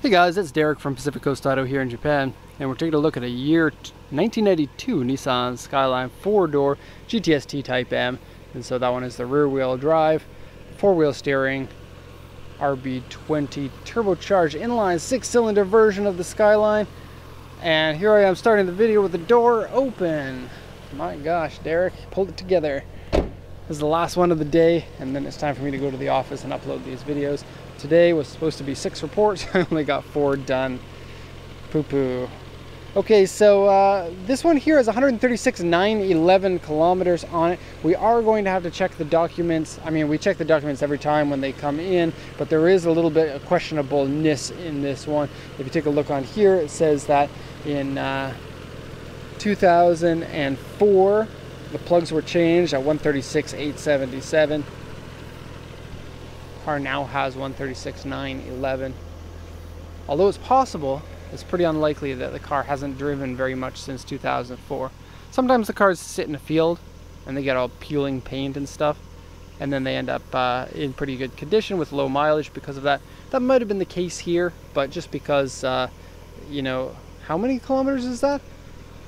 Hey guys, it's Derek from Pacific Coast Auto here in Japan, and we're taking a look at a year 1992 Nissan Skyline 4-door GTS-T Type M. And so that one is the rear-wheel drive, 4-wheel steering, RB20 turbocharged inline 6-cylinder version of the Skyline. And here I am starting the video with the door open. My gosh, Derek, pulled it together. This is the last one of the day, and then it's time for me to go to the office and upload these videos. Today was supposed to be 6 reports. I only got 4 done. Poo-poo. Okay, so this one here is 136,911 kilometers on it. We are going to have to check the documents. I mean, we check the documents every time when they come in, but there is a little bit of questionableness in this one. If you take a look on here, it says that in 2004, the plugs were changed at 136,877. Car now has 136,911. Although it's possible, it's pretty unlikely that the car hasn't driven very much since 2004. Sometimes the cars sit in a field and they get all peeling paint and stuff, and then they end up in pretty good condition with low mileage because of that. That might have been the case here, but just because, you know, how many kilometers is that?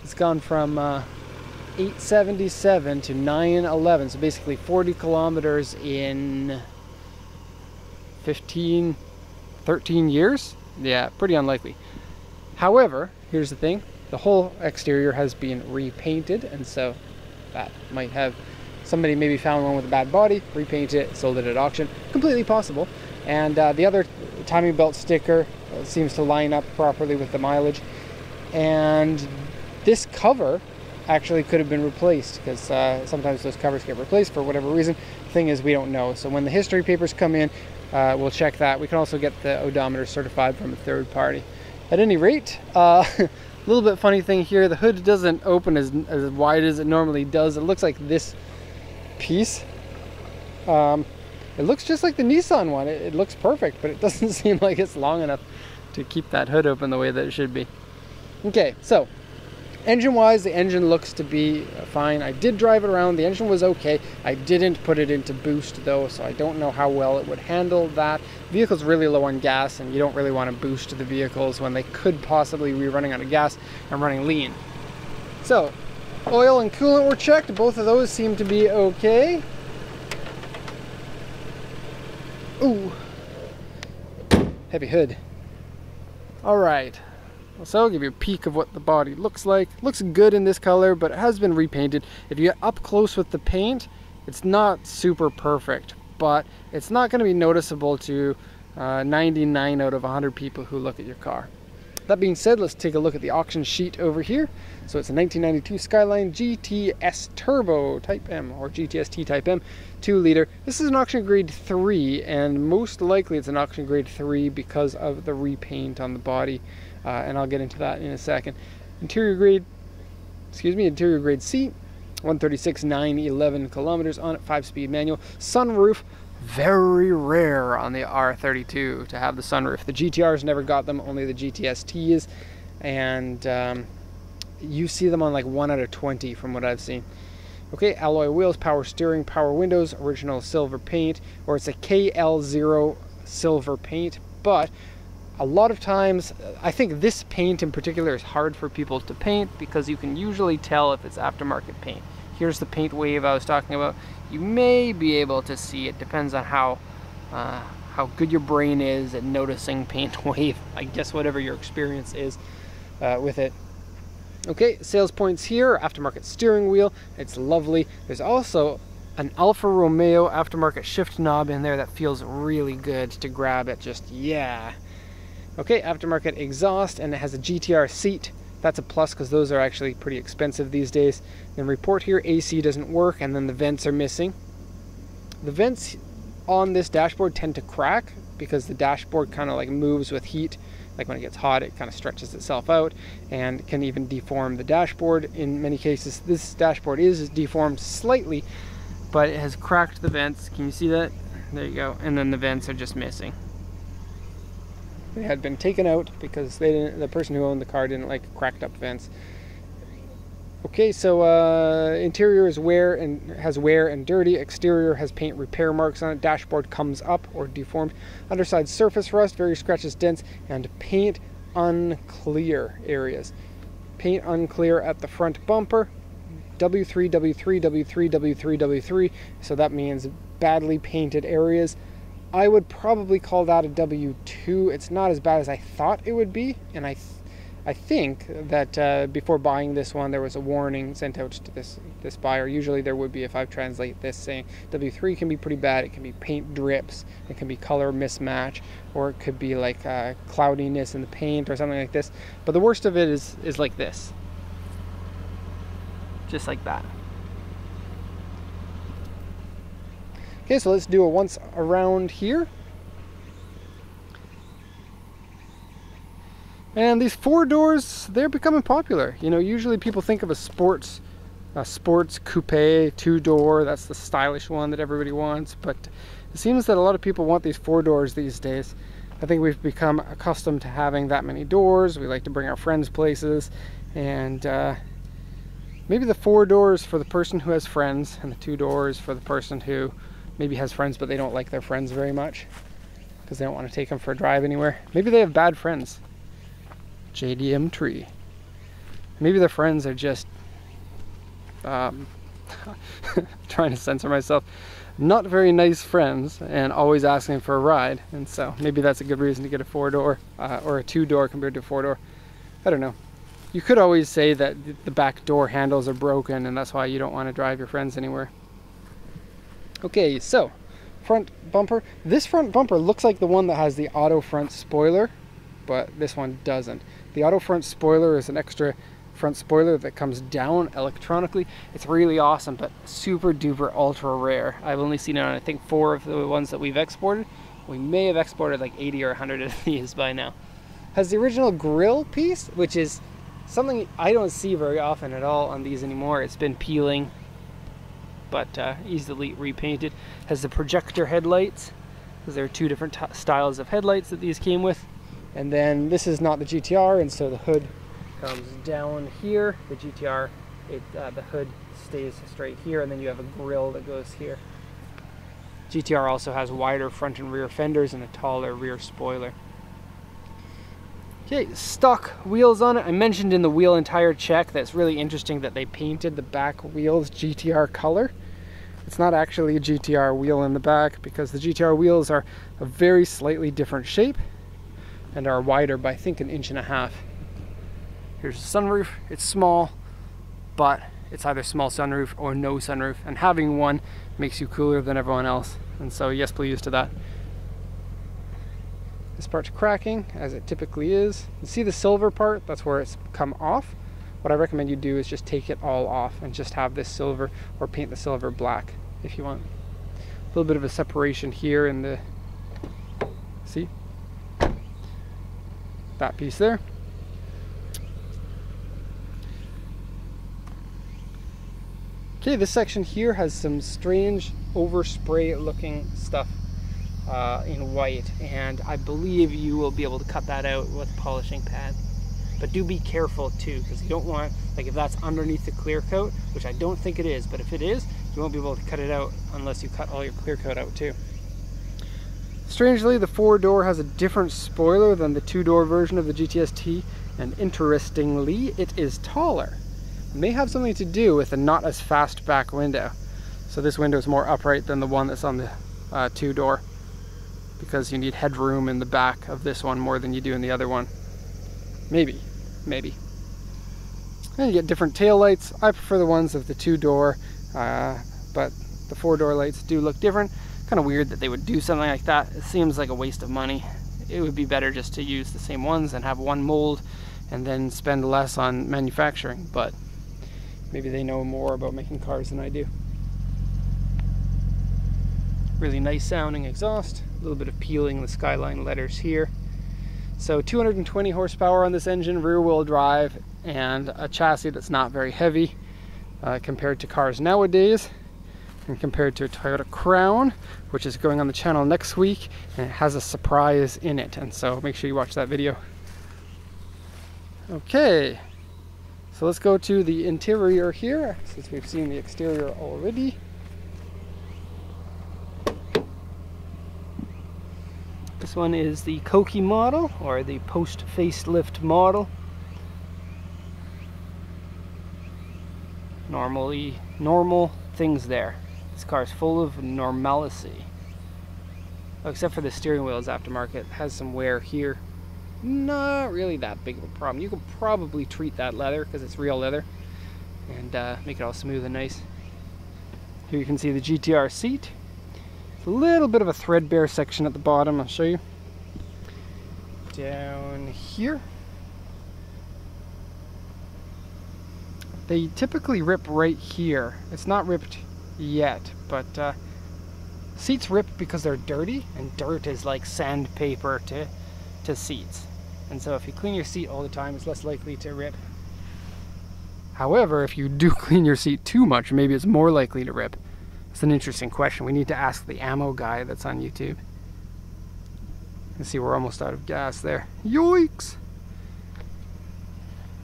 It's gone from 877 to 911, so basically 40 kilometers in 13 years? Yeah, pretty unlikely. However, here's the thing. The whole exterior has been repainted, and so that might have somebody maybe found one with a bad body, repainted it, sold it at auction. Completely possible. And the other timing belt sticker seems to line up properly with the mileage. And this cover actually could have been replaced, because sometimes those covers get replaced for whatever reason. The thing is, we don't know. So when the history papers come in, we'll check that. We can also get the odometer certified from a third party. At any rate, a little bit funny thing here, the hood doesn't open as wide as it normally does. It looks like this piece. It looks just like the Nissan one. It looks perfect, but it doesn't seem like it's long enough to keep that hood open the way that it should be. Okay, so engine-wise, the engine looks to be fine. I did drive it around. The engine was okay. I didn't put it into boost, though, so I don't know how well it would handle that. The vehicle's really low on gas, and you don't really want to boost the vehicles when they could possibly be running out of gas and running lean. So, oil and coolant were checked. Both of those seem to be okay. Ooh. Heavy hood. All right. So I'll give you a peek of what the body looks like. Looks good in this color, but it has been repainted. If you get up close with the paint, it's not super perfect, but it's not going to be noticeable to 99 out of 100 people who look at your car. That being said, let's take a look at the auction sheet over here. So it's a 1992 Skyline GTS Turbo Type M, or GTS-T Type M, 2-liter. This is an auction grade 3, and most likely it's an auction grade 3 because of the repaint on the body. And I'll get into that in a second. Interior grade seat, 136,911 kilometers on it, 5-speed manual. Sunroof, very rare on the R32 to have the sunroof. The GTRs never got them, only the GTS-Ts, and you see them on like 1 out of 20 from what I've seen. Okay, alloy wheels, power steering, power windows, original silver paint, or it's a KL0 silver paint, but a lot of times, I think this paint in particular is hard for people to paint because you can usually tell if it's aftermarket paint. Here's the paint wave I was talking about. You may be able to see it, depends on how good your brain is at noticing paint wave. I guess whatever your experience is with it. Okay, sales points here, aftermarket steering wheel. It's lovely. There's also an Alfa Romeo aftermarket shift knob in there that feels really good to grab it. Just, yeah. Okay, aftermarket exhaust, and it has a GTR seat. That's a plus because those are actually pretty expensive these days. Then report here, AC doesn't work, and then the vents are missing. The vents on this dashboard tend to crack because the dashboard kind of like moves with heat. Like when it gets hot, it kind of stretches itself out and can even deform the dashboard. In many cases, this dashboard is deformed slightly, but it has cracked the vents. Can you see that? There you go. And then the vents are just missing. They had been taken out because the person who owned the car didn't like cracked up vents. Okay, so interior is has wear and dirty. Exterior has paint repair marks on it. Dashboard comes up or deformed. Underside surface rust, various scratches, dents, and paint unclear areas. Paint unclear at the front bumper. W3, W3, W3, W3, W3. So that means badly painted areas. I would probably call that a W2. It's not as bad as I thought it would be, and I think that before buying this one, there was a warning sent out to this buyer. Usually there would be if I translate this, saying W3 can be pretty bad. It can be paint drips, it can be color mismatch, or it could be like cloudiness in the paint or something like this. But the worst of it is like this, just like that. Okay, so let's do a once around here. And these 4-doors, they're becoming popular. You know, usually people think of a sports coupe 2-door. That's the stylish one that everybody wants. But it seems that a lot of people want these 4-doors these days. I think we've become accustomed to having that many doors. We like to bring our friends places. And maybe the 4 doors for the person who has friends, and the 2 doors for the person who maybe has friends but they don't like their friends very much because they don't want to take them for a drive anywhere. Maybe they have bad friends. JDM tree. Maybe their friends are just trying to censor myself, not very nice friends and always asking for a ride, and so maybe that's a good reason to get a 4-door or a 2-door compared to a 4-door. I don't know. You could always say that the back door handles are broken and that's why you don't want to drive your friends anywhere. Okay, so front bumper. This front bumper looks like the one that has the auto front spoiler, but this one doesn't. The auto front spoiler is an extra front spoiler that comes down electronically. It's really awesome, but super duper ultra rare. I've only seen it on I think 4 of the ones that we've exported. We may have exported like 80 or 100 of these by now. Has the original grille piece, which is something I don't see very often at all on these anymore. It's been peeling, but easily repainted. Has the projector headlights, because there are 2 different styles of headlights that these came with. And then this is not the GTR, and so the hood comes down here. The GTR, the hood stays straight here, and then you have a grille that goes here. GTR also has wider front and rear fenders and a taller rear spoiler. Okay, stock wheels on it. I mentioned in the wheel and tire check that it's really interesting that they painted the back wheels GTR color. It's not actually a GTR wheel in the back because the GTR wheels are a very slightly different shape and are wider by I think 1.5 inches. Here's the sunroof. It's small, but it's either small sunroof or no sunroof, and having one makes you cooler than everyone else, and so yes please to that. This part's cracking, as it typically is. You see the silver part? That's where it's come off. What I recommend you do is just take it all off and just have this silver, or paint the silver black if you want. A little bit of a separation here in the, see? That piece there. Okay, this section here has some strange overspray looking stuff in white, and I believe you will be able to cut that out with a polishing pad. But do be careful too, because you don't want, like if that's underneath the clear coat, which I don't think it is, but if it is, you won't be able to cut it out unless you cut all your clear coat out too. Strangely, the 4-door has a different spoiler than the 2-door version of the GTS-T, and interestingly, it is taller. It may have something to do with a not as fast back window. So this window is more upright than the one that's on the 2-door, because you need headroom in the back of this one more than you do in the other one. Maybe. And you get different tail lights. I prefer the ones of the 2-door, but the 4-door lights do look different. Kind of weird that they would do something like that. It seems like a waste of money. It would be better just to use the same ones and have one mold and then spend less on manufacturing, but maybe they know more about making cars than I do. Really nice sounding exhaust. A little bit of peeling the Skyline letters here. So 220 horsepower on this engine, rear wheel drive, and a chassis that's not very heavy compared to cars nowadays, and compared to a Toyota Crown, which is going on the channel next week, and it has a surprise in it, and so make sure you watch that video. Okay, So let's go to the interior here, since we've seen the exterior already. This one is the Koki model, or the post-facelift model. Normal things there. This car is full of normalcy. Oh, except for the steering wheel is aftermarket. It has some wear here. Not really that big of a problem. You could probably treat that leather, because it's real leather, and make it all smooth and nice. Here you can see the GTR seat. It's a little bit of a threadbare section at the bottom. I'll show you. Down here. They typically rip right here. It's not ripped yet, but seats rip because they're dirty, and dirt is like sandpaper to seats. And so if you clean your seat all the time, it's less likely to rip. However, if you do clean your seat too much, maybe it's more likely to rip. It's an interesting question. We need to ask the ammo guy that's on YouTube. You see, we're almost out of gas there. Yoicks!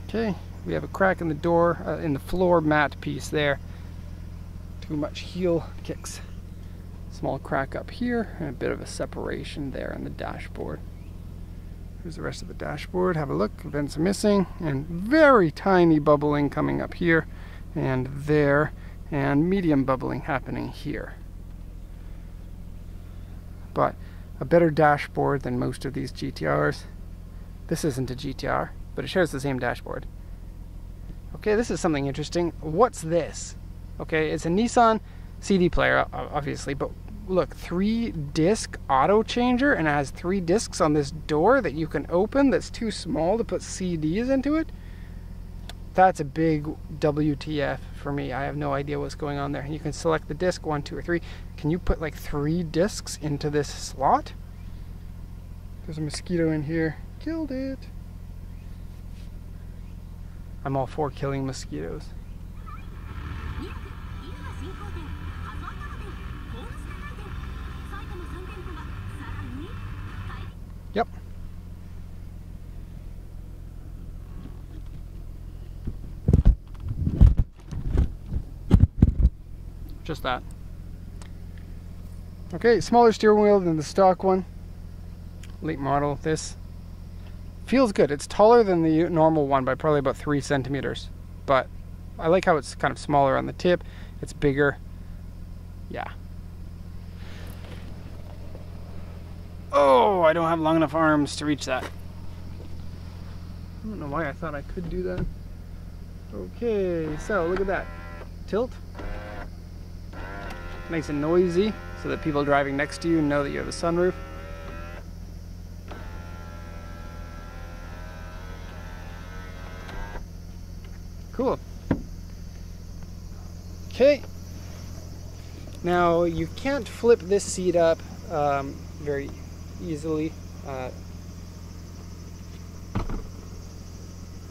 Okay, we have a crack in the door, in the floor mat piece there. Too much heel kicks. Small crack up here, and a bit of a separation there on the dashboard. Here's the rest of the dashboard. Have a look. Vents are missing, and very tiny bubbling coming up here and there, and medium bubbling happening here. But a better dashboard than most of these GTRs. This isn't a GTR, but it shares the same dashboard. Okay, this is something interesting. What's this? Okay, it's a Nissan CD player, obviously, but look, 3-disc auto changer, and it has 3 discs on this door that you can open that's too small to put CDs into it. That's a big WTF for me. I have no idea what's going on there. You can select the disc 1, 2, or 3. Can you put like 3 discs into this slot? There's a mosquito in here. Killed it. I'm all for killing mosquitoes. Yep. Just that. Okay, smaller steering wheel than the stock one. Late model. This feels good. It's taller than the normal one by probably about 3 centimeters. But I like how it's kind of smaller on the tip. It's bigger. Yeah. Oh, I don't have long enough arms to reach that. I don't know why I thought I could do that. Okay, so look at that. Tilt. Nice and noisy, so that people driving next to you know that you have a sunroof. Cool. Okay. Now, you can't flip this seat up very easily.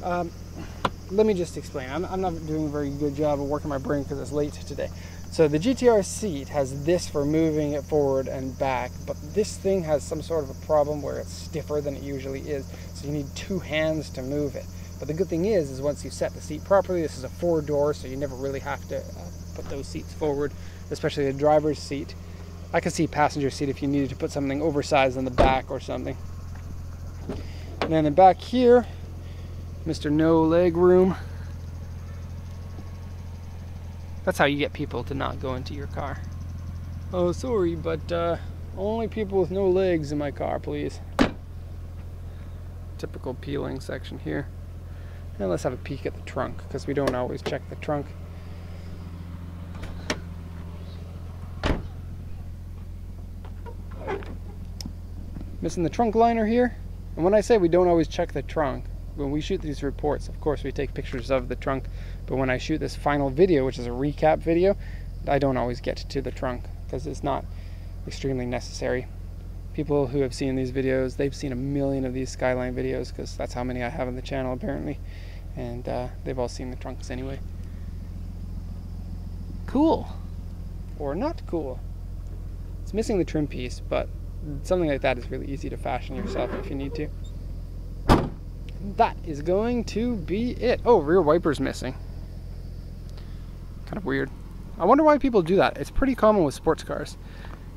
Let me just explain. I'm not doing a very good job of working my brain because it's late today. So the GTR seat has this for moving it forward and back, but this thing has some sort of a problem where it's stiffer than it usually is, so you need 2 hands to move it. But the good thing is once you set the seat properly, this is a 4-door, so you never really have to put those seats forward, especially the driver's seat. I could see passenger seat if you needed to put something oversized on the back or something. And then in back here, Mr. No Leg Room. That's how you get people to not go into your car. Oh, sorry, but only people with no legs in my car, please. Typical peeling section here. And let's have a peek at the trunk, because we don't always check the trunk. Missing the trunk liner here. And when I say we don't always check the trunk, when we shoot these reports, of course we take pictures of the trunk, but when I shoot this final video, which is a recap video, I don't always get to the trunk because it's not extremely necessary. People who have seen these videos, they've seen a million of these Skyline videos because that's how many I have on the channel apparently, and they've all seen the trunks anyway. Cool. Or not cool. It's missing the trim piece, but something like that is really easy to fashion yourself if you need to. that is going to be it. Oh, rear wiper's missing. Kind of weird. I wonder why people do that. It's pretty common with sports cars.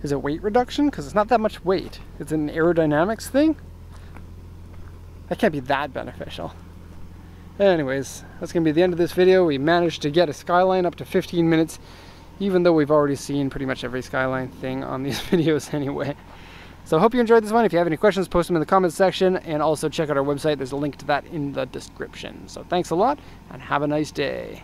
Is it weight reduction? Because it's not that much weight. It's an aerodynamics thing. That can't be that beneficial. Anyways, that's going to be the end of this video. We managed to get a Skyline up to 15 minutes, even though we've already seen pretty much every Skyline thing on these videos anyway. So I hope you enjoyed this one. If you have any questions, post them in the comments section, and also check out our website. There's a link to that in the description. So thanks a lot, and have a nice day.